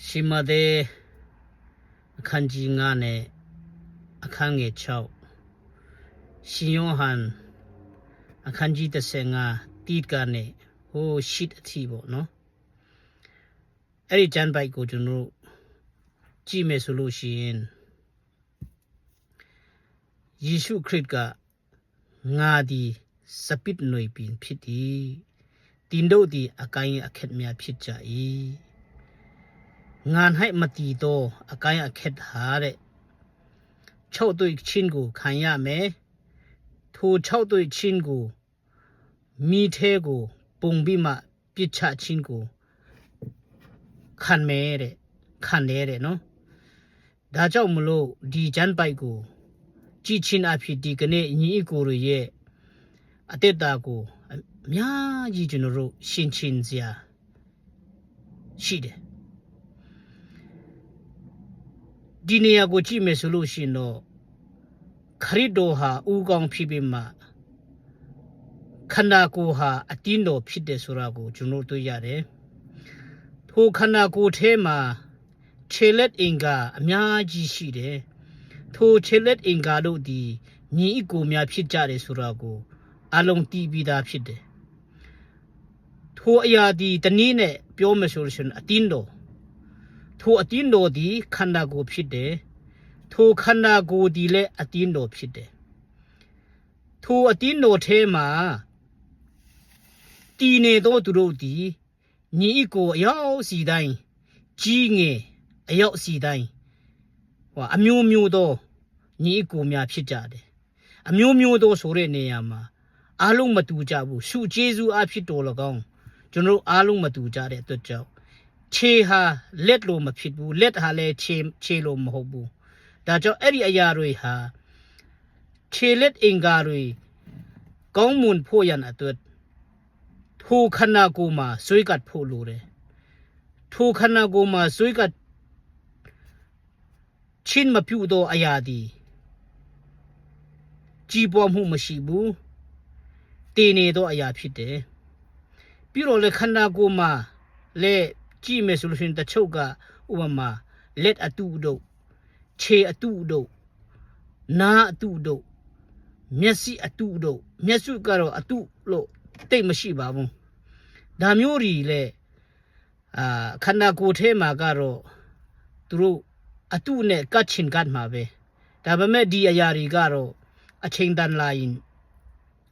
ရှိမတဲ့အခန်းကြီး9နဲ့အခန်းငယ်6ရှင်ယောဟန်အခန်းကြီး15တိကနေဟိုရှစ်အထိပေါ့နော်အဲ့ဒီကျမ်းပိုက်ကိုကျွန်တော်တို့ကြည့်မယ်ဆိုလို့ရှိရင်ယေရှုခရစ်ကငါဒီစပစ်နွေပင်ဖြစ်သည်တင်တို့ဒီအကိုင်းအခက်များဖြစ်ကြ၏ငานให้မတီတော့အကိုင်းအခက်ဟာတဲ့6တွေ့ချင်းကိုခံရမယ်ထို6တွေ့ချင်းကိုမိသေးကိုပုံပြီးမှပြစ်ချချင်းကိုခံမယ်တဲ့ခံတယ်နော်ဒါကြောင့်မလို့ဒီကျမ်းပိုက်ကိုကြည်ချင်းအဖြစ်ဒီကနေ့ညီအကိုတွေရဲ့အသက်တာကိုအများကြီးကျွန်တော်တို့ရှင်းချင်းစရာရှိတယ်ဒီနေရာကိုကြည့်မယ်ဆိုလို့ရှိရင်တော့ခရစ်တော်ဟာဦးကောင်းဖြစ်ပြီးမှခန္ဓာကိုယ်ဟာအတင်းတော်ဖြစ်တယ်ဆိုတာကိုကျွန်တော်တွေ့ရတယ်ထိုခန္ဓာကိုယ်ထဲမှာခြေလက်အင်္ဂါအများကြီးရှိတယ်ထိုခြေလက်အင်္ဂါတို့ဒီညီအကိုများဖြစ်ကြတယ်ဆိုတာကိုအလုံးတီးပြီးသားဖြစ်တယ်ထိုအရာဒီတနည်းနဲ့ပြောမယ်ဆိုလို့ရှိရင်အတင်းတော်ထိုအတင်းတော်ဒီခန္ဓာကိုယ်ဖြစ်တယ်ထိုခန္ဓာကိုယ်ဒီလည်းအတင်းတော်ဖြစ်တယ်ထိုအတင်းတော်ထဲမှာတည်နေသောသူတို့ဒီညီအကိုအရောက်စီတိုင်းကြီးငယ်အရောက်စီတိုင်းအမျိုးမျိုးသောညီအကိုများဖြစ်ကြတယ်အမျိုးမျိုးသောဆိုတဲ့နေရာမှာအားလုံးမတူကြဘူးစုကျေးဇူးအဖြစ်တော်၎င်းကျွန်တော်အားလုံးမတူကြတဲ့အတွက်ကြောင့်ခြေဟာလက်လိုမဖြစ်ဘူးလက်ဟာလည်းခြေလိုမဟုတ်ဘူးဒါကြောင့်အဲ့ဒီအရာတွေဟာခြေလက်အင်္ဂါတွေကောင်းမွန်ဖို့ရန်အတွက်ထိုခန္ဓာကိုယ်မှာဆွေးကပ်ဖို့လိုတယ်ထိုခန္ဓာကိုယ်မှာဆွေးကပ်ချင်းမပြုသောအရာဒီကြီးပွားမှုမရှိဘူးတည်နေသောအရာဖြစ်တယ်ပြီးတော့လေခန္ဓာကိုယ်မှာလေကြည့်မယ်ဆိုလို့ရှိရင်တချို့ကဥပမာလက်အတုတို့ခြေအတုတို့နားအတုတို့မျက်စိအတုတို့မျက်စုကတော့အတုလို့တိတ်မရှိပါဘူးဒါမျိုးတွေလေခန္ဓာကိုယ်ထဲမှာကတော့သူတို့အတုနဲ့ကတ်ချင်ကတ်မှာပဲဒါပေမဲ့ဒီအရာတွေကတော့အချိန်တန်လာရင်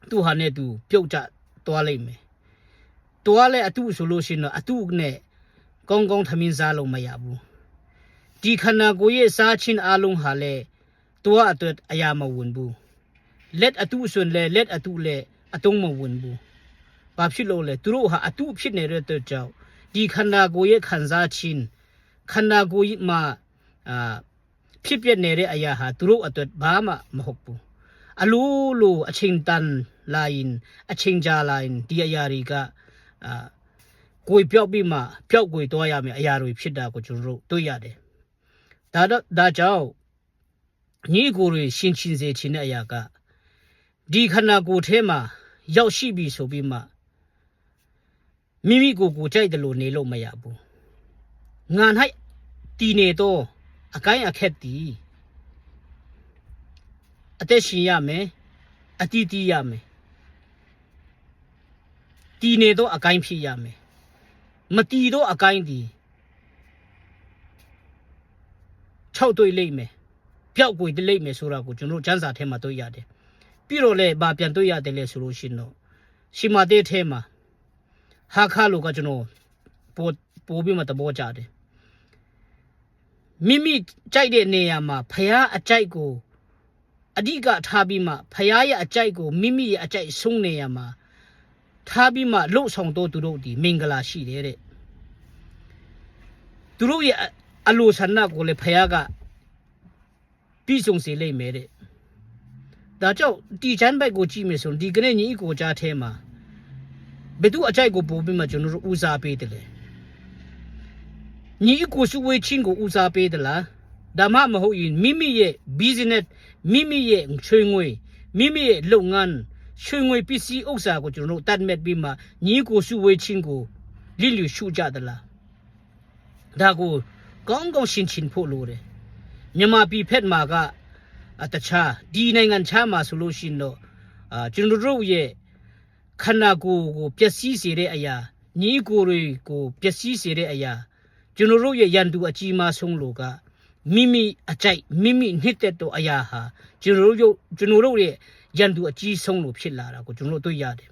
သူဟာနဲ့သူပြုတ်ကျသွားလိမ့်မယ်တွားလဲအတုဆိုလို့ရှိရင်တော့အတုနဲ့ကောင်းကောင်းထမင်းစားလို့မရဘူးဒီခန္ဓာကိုယ်ရဲ့စားခြင်းအလုံးဟာလေတွားအတွက်အရာမဝင်ဘူးလက်အတုဆိုရင်လေလက်အတုလေအတုံးမဝင်ဘူးဘာဖြစ်လို့လဲသူတို့ဟာအတုဖြစ်နေတဲ့အတွက်ကြောင့်ဒီခန္ဓာကိုယ်ရဲ့ခံစားခြင်းခန္ဓာကိုယ်မှာဖြစ်ပြနေတဲ့အရာဟာသူတို့အတွက်ဘာမှမဟုတ်ဘူးအလိုအချိန်တန်လာရင်အချိန်ကြာလာရင်ဒီအရာတွေကကိုယ်ပြောက်ပြီးမှပျောက်ကိုယ်သွားရမယ်အရာတွေဖြစ်တာကိုကျွန်တော်တို့တွေ့ရတယ်ဒါကြောင့်ညီကိုယ်တွေရှင်းချင်းစေခြင်းတဲ့အရာကဒီခန္ဓာကိုယ်ထဲမှာရောက်ရှိပြီဆိုပြီးမှမိမိကိုယ်ကိုကြိုက်တယ်လို့နေလို့မရဘူးငါ၌တည်နေတော့အကိုင်းအခက်တီအသက်ရှင်ရမယ်အတီးတီးရမယ်တည်နေတော့အကိုင်းဖြစ်ရမယ်မတည်တော့အကိုင်းဒီ6တွေ့လိမ့်မယ်ပျောက်ကိုယ်တလိမ့်မယ်ဆိုတာကိုကျွန်တော်ကျမ်းစာထဲမှာတွေ့ရတယ်ပြီးတော့လည်းဗာပြန်တွေ့ရတယ်လေဆိုလို့ရှိရင်တော့ရှိမတဲ့ထဲမှာဟာခါလိုကကျွန်တော်ပို့ပြီးမှသဘောကျတယ်မိမိကြိုက်တဲ့နေရာမှာဖယားအကြိုက်ကိုအဓိကထားပြီးမှဖယားရဲ့အကြိုက်ကိုမိမိရဲ့အကြိုက်ဆုံးနေရာမှာထားပြီးမှလှုပ်ဆောင်တော့သူတို့ဒီမင်္ဂလာရှိတယ်တဲ့သူတို့ရဲ့အလိုဆန္ဒကိုလည်းဖယားကပြီးဆုံးစေလိမ့်မယ်တဲ့ဒါကြောင့်ဒီချမ်းဘက်ကိုကြည့်မယ်ဆိုရင်ဒီကနေ့ညီအကိုကြားထဲမှာဘယ်သူအကြိုက်ကိုပို့ပြီးမှကျွန်တော်တို့ဦးစားပေးတယ်လေညီအကိုစုဝေးချင်းကိုဦးစားပေးတယ်လားဒါမှမဟုတ်ရင်မိမိရဲ့ business မိမိရဲ့ချွေငွေမိမိရဲ့လုပ်ငန်းချွေငွေပစ္စည်းဥစ္စာကိုကျွန်တော်တို့တတ်မဲ့ပြီးမှညီကိုစုဝေးချင်းကိုလိလူရှုကြတယ်လားဒါကို ကောင်းကောင်းရှင်းချင်းဖို့လိုတယ်မြန်မာပြည်ဖက်မှာကတခြားဒီနိုင်ငံခြားမှာဆိုလို့ရှိရင်တော့ကျွန်တော်တို့ရဲ့ခန္ဓာကိုယ်ကိုပျက်စီးစေတဲ့အရာညီကိုတွေကိုပျက်စီးစေတဲ့အရာကျွန်တော်တို့ရဲ့ရန်သူအကြီးမားဆုံးလို့ကမိမိအကြိုက်မိမိနှစ်သက်သောအရာဟာကျွန်တော်တို့ရဲ့ရန်သူအကြီးဆုံးလို့ဖြစ်လာတာကိုကျွန်တော်တို့တွေ့ရတယ်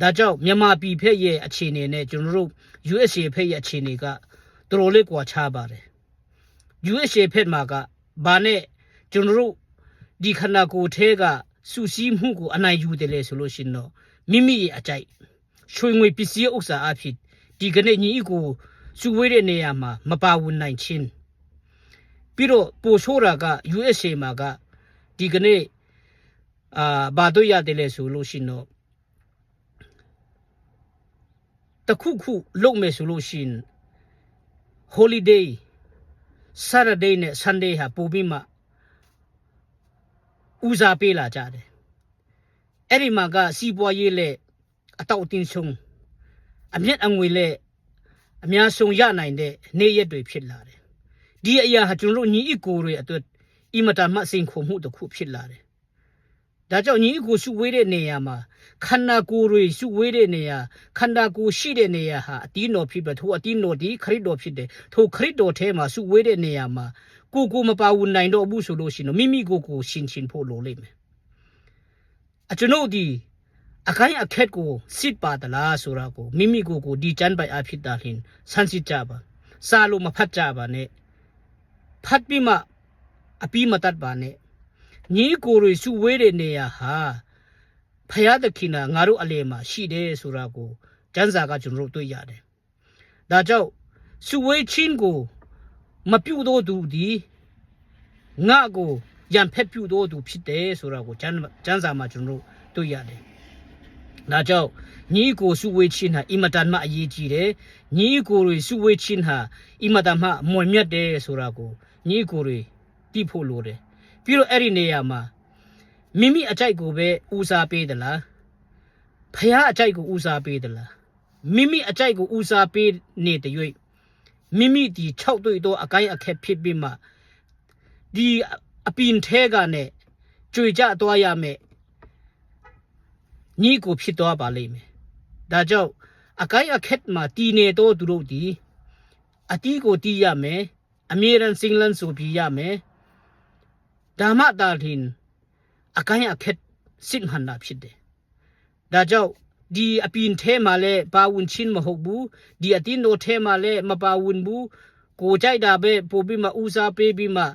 ဒါကြောင့်မြန်မာပြည်ဖက်ရဲ့အခြေအနေနဲ့ကျွန်တော်တို့ USA ဖက်ရဲ့အခြေအနေကတော်တော်လေးကွာခြားပါတယ် USA ဖက်မှာကဘာနဲ့ကျွန်တော်တို့ဒီခန္ဓာကိုယ်ထဲကစူးစီးမှုကိုအနိုင်ယူတယ်လေဆိုလို့ရှိရင်တော့မိမိရဲ့အကြိုက်ရွှေငွေပစ္စည်းဥစ္စာအဖြစ်ဒီကနေ့ညီကိုစုဝေးတဲ့နေရာမှာမပါဝင်နိုင်ခြင်းပြီးတော့ပိုဆိုးတာက USA မှာကဒီကနေ့ဘာတို့ရတယ်လဲဆိုလို့ရှိရင်တော့တခုခုလုပ်မယ်ဆိုလို့ရှိရင် holiday Saturday နဲ့ Sunday ဟာပိုပြီးမှဦးစားပေးလာကြတယ်အဲ့ဒီမှာကစီးပွားရေးလဲအတောက်အတင်းဆုံးအမျက်အငွေလဲအများဆုံးရနိုင်တဲ့နေ့ရက်တွေဖြစ်လာတယ်ဒီအရာဟာကျွန်တော်တို့ညီအကိုတွေအတွက်အင်မတန်မှစိန်ခေါ်မှုတစ်ခုဖြစ်လာတယ်ဒါကြောင့်ညီအကိုစုဝေးတဲ့နေရာမှာခန္ဓာကိုယ်တွေစုဝေးတဲ့နေရာခန္ဓာကိုယ်ရှိတဲ့နေရာဟာအတီးတော်ဖြစ်ပဲထိုအတီးတော်ဒီခရစ်တော်ဖြစ်တယ်ထိုခရစ်တော်ထဲမှာစုဝေးတဲ့နေရာမှာကိုမပါဝင်နိုင်တော့ဘူးဆိုလို့ရှိရင်မိမိကိုရှင်းဖို့လိုလိမ့်မယ်ကျွန်တော်ဒီအခိုင်အခက်ကိုစစ်ပါတလားဆိုတာကိုမိမိကိုဒီချမ်းပိုင်အဖြစ်တာလင်းစမ်းစစ်ကြပါစာလို့မဖတ်ကြပါနဲ့ဖတ်ပြီးမှအပြီးမတတ်ပါနဲ့ညီကိုတွေစုဝေးတဲ့နေရာဟာဖယားသခင်ကငါတို့အလေမှာရှိတယ်ဆိုတာကိုကျမ်းစာကကျွန်တော်တို့တွေ့ရတယ်ဒါကြောင့်စုဝေးချင်းကိုမပြုတ်တော့သူဒီငါကိုရန်ဖက်ပြုတ်တော့သူဖြစ်တယ်ဆိုတာကိုကျမ်းစာမှာကျွန်တော်တို့တွေ့ရတယ်ဒါကြောင့်ညီကိုစုဝေးချင်းဟာအင်မတန်မှအရေးကြီးတယ်ညီကိုတွေစုဝေးချင်းဟာအင်မတန်မှမွန်မြတ်တယ်ဆိုတာကိုညီကိုတွေသိဖို့လိုတယ်ပြီးတော့အဲ့ဒီနေရာမှာမိမိအကြိုက်ကိုပဲဦးစားပေးသလားဖယားအကြိုက်ကိုဦးစားပေးသလားမိမိအကြိုက်ကိုဦးစားပေးနေတဲ့၍မိမိဒီ6တွေ့တော့အကိုင်းအခက်ဖြစ်ပြီးမှဒီအပင်ထဲကနဲ့ကြွေကြသွားရမယ်ညီကိုဖြစ်သွားပါလိမ့်မယ်ဒါကြောင့်အကိုင်းအခက်မှာတည်နေတော့သူတို့ဒီအတီးကိုတီးရမယ်အမြဲတမ်းစင်လန်းဆိုပြီးရမယ်ဒါမှတာလင်အကိုင်းအခက်စစ်မှန်တာဖြစ်တယ်ဒါကြောင့်ဒီအပင်ထဲမှာလဲပါဝင်ချင်းမဟုတ်ဘူးဒီအတင်းတို့ထဲမှာလဲမပါဝင်ဘူးကိုကြိုက်တာပဲပို့ပြီးမှဦးစားပေးပြီးမှ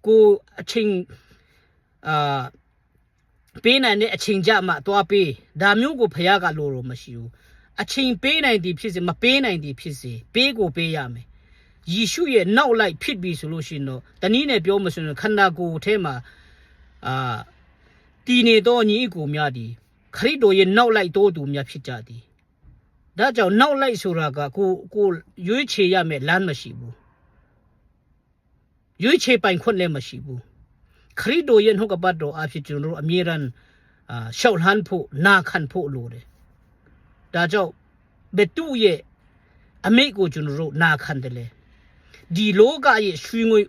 ကိုအချင်းပေးနိုင်တဲ့အချိန်ကြမှာတွားပေးဒါမျိုးကိုဖယားကလိုတော့မရှိဘူးအချိန်ပေးနိုင်သည်ဖြစ်စေမပေးနိုင်သည်ဖြစ်စေပေးကိုပေးရမယ်ယေရှုရဲ့နောက်လိုက်ဖြစ်ပြီဆိုလို့ရှိရင်တော့တနည်းနဲ့ပြောမဆိုရင်ခန္ဓာကိုယ်ထဲမှာတည်နေတော့ညီကိုများသည်ခရစ်တော်ရဲ့နောက်လိုက်တော်သူများဖြစ်ကြသည်ဒါကြောင့်နောက်လိုက်ဆိုတာကကိုရွေးချယ်ရမယ်လမ်းမရှိဘူးရွေးချယ်ပိုင်ခွင့်လည်းမရှိဘူးခရစ်တော်ရဲ့နှုတ်ကပတ်တော်အဖြစ်ကျွန်တော်တို့အမြဲတမ်းရှောက်လှမ်းဖို့နာခံဖို့လိုတယ်ဒါကြောင့်ဘယ်သူရဲ့အမိတ်ကိုကျွန်တော်တို့နာခံတယ်လေဒီလောကရဲ့ရွှေငွေ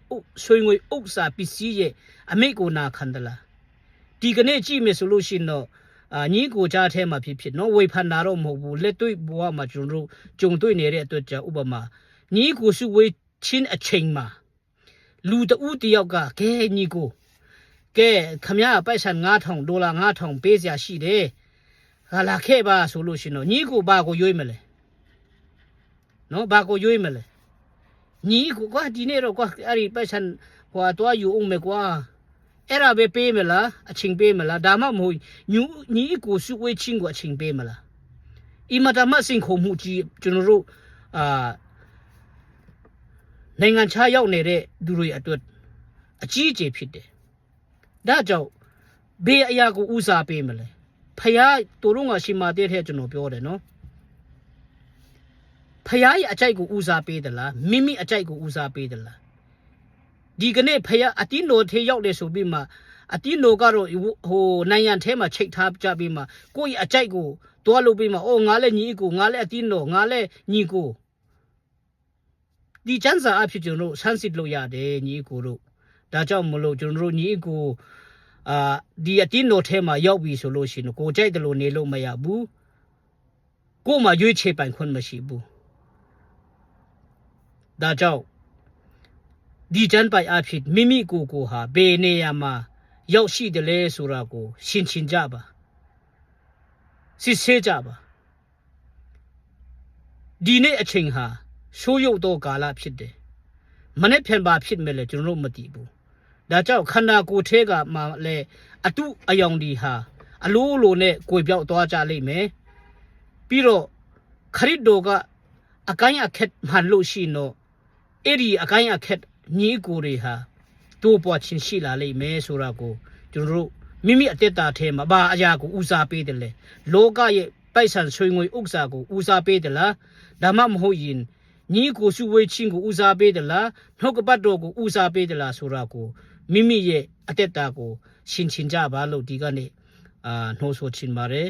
ဥစ္စာပစ္စည်းရဲ့အမိတ်ကိုနာခံတယ်လားဒီကနေ့ကြည့်မယ်ဆိုလို့ရှိရင်တော့ညီကိုကြားထဲမှာဖြစ်နော်ဝေဖန်တာတော့မဟုတ်ဘူးလက်တွေ့ဘဝမှာကျွန်တော်တို့ကြုံတွေ့နေတဲ့အတွက်ကြောင့်ဥပမာညီကိုစုဝေးချင်းအချိန်မှာလူတဦးတယောက်ကကဲညီကိုကဲခမရပိုက်ဆံ$9,000 $9,000ပေးစရာရှိတယ်ဟာလာခဲ့ပါဆိုလို့ရှိရင်တော့ညီကိုဘာကိုရွေးမလဲနော်ဘာကိုရွေးမလဲညီကိုကွာဒီနေ့တော့ကွာအဲ့ဒီပိုက်ဆံဟိုတော့ယူအောင်မယ်ကွာအဲ့ဒါပဲပေးမလားအချိန်ပေးမလားဒါမှမဟုတ်ညီကိုစုဝေးချင်းကိုအချိန်ပေးမလားအင်မတန်မှစင်ခုံမှုကြီးကျွန်တော်တို့နိုင်ငံခြားရောက်နေတဲ့သူတွေအတွက်အကြီးအကျယ်ဖြစ်တယ်ဒါကြောင့်ဘေးအရာကိုဦးစားပေးမလဲဖယားတို့ကရှိမှတဲ့ထဲကျွန်တော်ပြောတယ်နော်ဖယားရဲ့အကြိုက်ကိုဦးစားပေးသလားမိမိအကြိုက်ကိုဦးစားပေးသလားဒီကနေ့ဖယားအတင်းတော်ထဲရောက်တယ်ဆိုပြီးမှအတင်းတော်ကတော့ဟိုနိုင်ငံထဲမှာချိတ်ထားကြပြီးမှကိုယ့်ရဲ့အကြိုက်ကိုတွားလို့ပြီးမှအိုးငါလည်းညီကိုငါလည်းအတင်းတော်ငါလည်းညီကို ဒီချမ်းစာအဖြစ်ကျွန်တော်ဆန်းစစ်လို့ရတယ်ညီကိုတို့ဒါကြောင့်မလို့ကျွန်တော်ညီကိုဒီအတင်းတော်ထဲမှာရောက်ပြီဆိုလို့ရှိရင်ကိုကြိုက်တယ်လို့နေလို့မရဘူးကိုမှရွေးချယ်ပိုင်ခွင့်မရှိဘူးဒါကြောင့်ဒီချမ်းပိုင်အဖြစ်မိမိကိုဟာဘယ်နေရာမှာရောက်ရှိတယ်လဲဆိုတာကိုရှင်းကြပါစစ်ဆေးကြပါဒီနေ့အချိန်ဟာဆိုးရုပ်သောကာလဖြစ်တယ်မနေ့ဖြန်ပါဖြစ်မယ်လေကျွန်တော်တို့မသိဘူးဒါကြောင့်ခန္ဓာကိုယ်ထဲကမှလည်းအတုအယောင်ဒီဟာအလိုလိုနဲ့ကိုယ်ပြောက်သွားကြလိမ့်မယ်ပြီးတော့ခရစ်တော်ကအကိုင်းအခက်မှန်လို့ရှိတော့အဲ့ဒီအကိုင်းအခက်ညီကိုတွေဟာတိုးပွားခြင်းရှိလာလိမ့်မယ်ဆိုတာကိုကျွန်တော်တို့မိမိအသက်တာထဲမှာဘာအရာကိုဦးစားပေးတယ်လဲလောကရဲ့ပိုက်ဆံဆွေငွေဥစ္စာကိုဦးစားပေးတယ်လားဒါမှမဟုတ်ရင်ညီကိုစုဝေးချင်းကိုဦးစားပေးတယ်လားနှုတ်ကပတ်တော်ကိုဦးစားပေးတယ်လားဆိုတာကိုမိမိရဲ့အသက်တာကိုရှင်းကြပါလို့ဒီကနေ့နှိုးဆော်ချင်ပါတယ်